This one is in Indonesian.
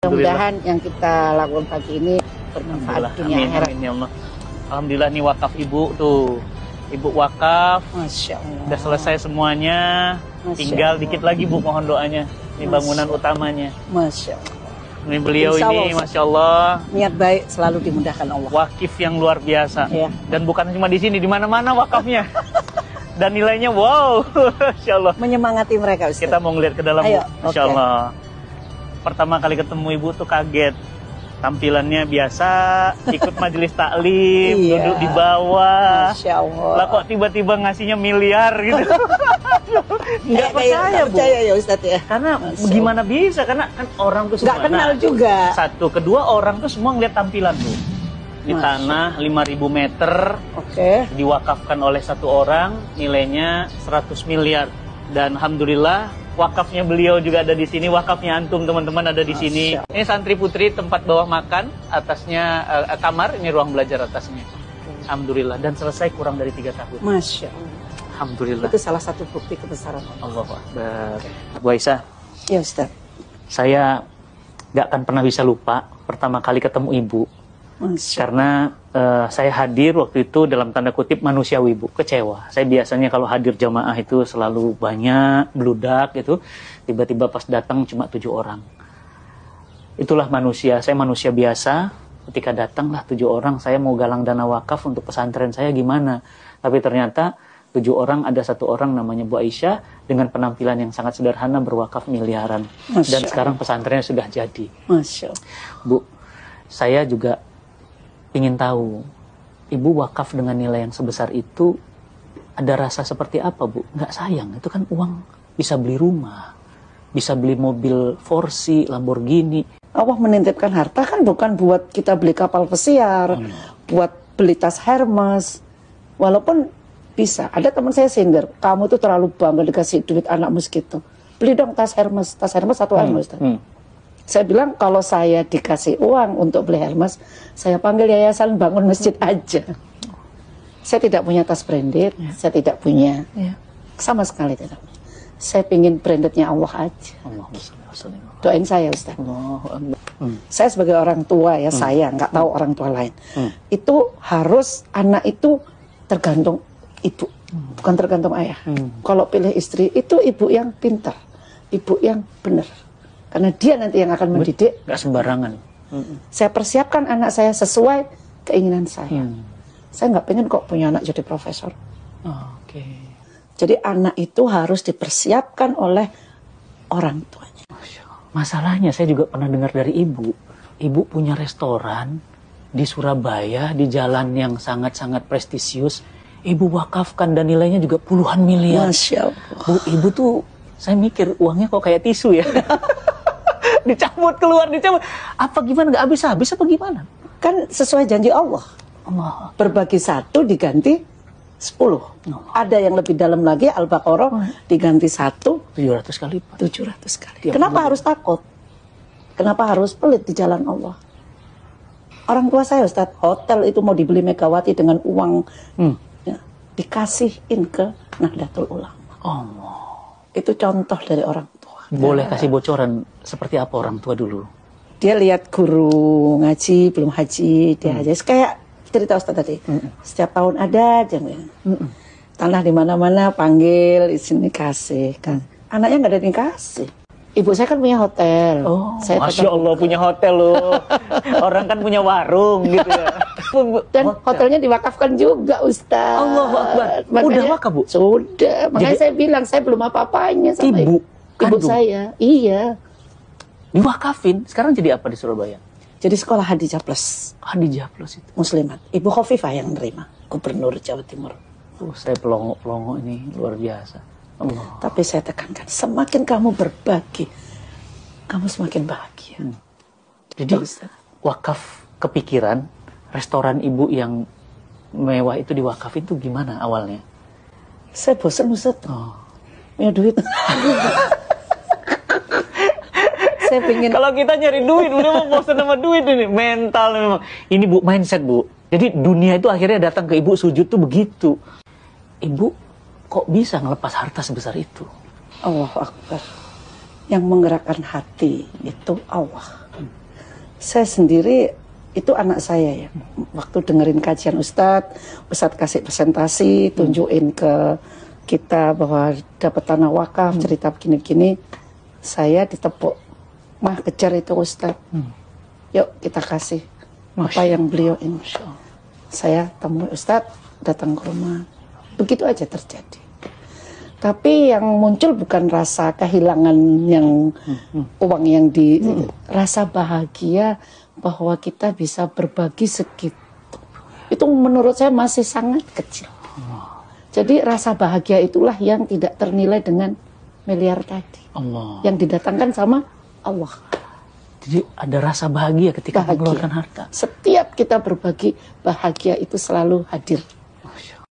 Mudah-mudahan yang kita lakukan pagi ini bermanfaat dunia akhirat. Amin ya Allah. Alhamdulillah nih wakaf ibu tuh. Ibu wakaf. Masya Allah. Udah selesai semuanya. Masya Tinggal Allah. dikit lagi Bu, mohon doanya. Ini bangunan utamanya. Masya Allah. Ini beliau Insya Allah, ini Masya Allah. Niat baik selalu dimudahkan Allah. Wakif yang luar biasa. Ya. Dan bukan cuma di sini, di mana-mana wakafnya. Dan nilainya wow. Masya Allah. Menyemangati mereka Ustaz. Kita mau ngeliat ke dalam Ayo, Bu. Masya Allah. Pertama kali ketemu ibu tuh kaget. Tampilannya biasa, ikut majelis taklim, Iya. duduk di bawah. Masya Allah. Lah kok tiba-tiba ngasihnya miliar gitu. Nggak percaya Bu. percaya ya Ustaz ya. Karena Masya gimana bisa? Karena kan orang tuh Nggak semua. kenal Nah, juga. Satu, kedua orang tuh semua ngeliat tampilan Bu. Di Masya. tanah 5.000 meter, Oke. diwakafkan oleh satu orang, nilainya 100 miliar. Dan alhamdulillah wakafnya beliau juga ada di sini, wakafnya antum teman-teman ada di sini. Ini santri putri, tempat bawah makan, atasnya kamar, ini ruang belajar atasnya. Alhamdulillah, dan selesai kurang dari 3 tahun. Masya Allah. Alhamdulillah. Itu salah satu bukti kebesaran Allah. Allahu Akbar. Bu Aisyah, Ya Ustaz. saya nggak akan pernah bisa lupa pertama kali ketemu ibu. Masya. Karena saya hadir waktu itu dalam tanda kutip manusiawi Bu, kecewa. Saya biasanya kalau hadir jamaah itu selalu banyak, bludak gitu. Tiba-tiba pas datang cuma 7 orang. Itulah manusia, saya manusia biasa. Ketika datanglah 7 orang, saya mau galang dana wakaf untuk pesantren saya gimana. Tapi ternyata 7 orang, ada 1 orang namanya Bu Aisyah dengan penampilan yang sangat sederhana berwakaf miliaran. Dan sekarang pesantrennya sudah jadi. Masya Allah. Bu, saya juga ingin tahu, ibu wakaf dengan nilai yang sebesar itu ada rasa seperti apa Bu? Nggak sayang, itu kan uang bisa beli rumah, bisa beli mobil Forsi, Lamborghini. Allah menitipkan harta kan bukan buat kita beli kapal pesiar, buat beli tas Hermes. Walaupun bisa, ada teman saya sindir, kamu tuh terlalu bangga dikasih duit anakmu segitu. Beli dong tas Hermes 1 Hermes. Saya bilang kalau saya dikasih uang untuk beli Hermes, saya panggil yayasan bangun masjid aja. Saya tidak punya tas branded, saya tidak punya, sama sekali tidak. Saya pingin brandednya Allah aja. Doain saya Ustaz. Saya sebagai orang tua ya, saya nggak tahu orang tua lain. Itu harus anak itu tergantung ibu, bukan tergantung ayah. Kalau pilih istri itu ibu yang pintar, ibu yang benar. Karena dia nanti yang akan mendidik. Nggak sembarangan. Saya persiapkan anak saya sesuai keinginan saya. Saya nggak pengen kok punya anak jadi profesor. Oke. Jadi anak itu harus dipersiapkan oleh orang tuanya. Masalahnya saya juga pernah dengar dari ibu. Ibu punya restoran di Surabaya, di jalan yang sangat-sangat prestisius. Ibu wakafkan dan nilainya juga puluhan miliar. Masya Allah. Bu, ibu tuh, saya mikir uangnya kok kayak tisu ya. Dicabut keluar, dicabut. Apa gimana, nggak habis-habis apa gimana? Kan sesuai janji Allah. Allah. Berbagi 1 diganti 10. Ada yang lebih dalam lagi, Al-Baqarah diganti 1 700 kali Pak. 700 kali. Kenapa harus takut? Kenapa harus pelit di jalan Allah? Orang tua saya Ustaz, hotel itu mau dibeli Megawati dengan uang ya, dikasihin ke Nahdlatul Ulama. Allah. Itu contoh dari orang tua. Boleh kasih bocoran seperti apa orang tua dulu? Dia lihat guru ngaji, belum haji, dia haji. Kayak cerita Ustaz tadi. Setiap tahun ada aja. Tanah di mana-mana panggil, di sini kasih kan. Anaknya nggak ada yang kasih. Ibu saya kan punya hotel. Oh, saya Masya Allah punya hotel loh. Orang kan punya warung gitu ya. Dan hotelnya diwakafkan juga Ustaz. Allahu Akbar. Udah wakaf Bu? Sudah. Makanya saya bilang saya belum apa-apanya sama Ibu kandung? saya. Iya. Diwakafin. Sekarang jadi apa di Surabaya? Jadi sekolah Hadijah Plus. Hadijah Plus itu. Muslimat. Ibu Khofifah yang nerima. Gubernur Jawa Timur. Saya pelongo-pelongo ini luar biasa. Allah. Tapi saya tekankan, semakin kamu berbagi, kamu semakin bahagia. Jadi wakaf kepikiran, restoran ibu yang mewah itu diwakafin itu gimana awalnya? Saya bosan Ustaz. Punya duit. Saya pingin. Kalau kita nyari duit, udah mau bosan sama duit ini. Mental memang. Ini Bu, mindset Bu. Jadi dunia itu akhirnya datang ke ibu sujud tuh begitu. Ibu kok bisa ngelepas harta sebesar itu? Allahu Akbar. Yang menggerakkan hati itu Allah. Saya sendiri itu anak saya ya. Waktu dengerin kajian Ustadz kasih presentasi, tunjukin ke kita bahwa dapat tanah wakaf, cerita begini-begini, saya ditepuk. Mah kejar itu Ustadz. Yuk kita kasih apa yang beliau ini. Saya temui Ustadz, datang ke rumah. Begitu aja terjadi. Tapi yang muncul bukan rasa kehilangan yang uang yang rasa bahagia bahwa kita bisa berbagi segitu. Itu menurut saya masih sangat kecil. Jadi rasa bahagia itulah yang tidak ternilai dengan miliar tadi. Yang didatangkan sama Allah. Jadi ada rasa bahagia ketika mengeluarkan harta. Setiap kita berbagi, bahagia itu selalu hadir.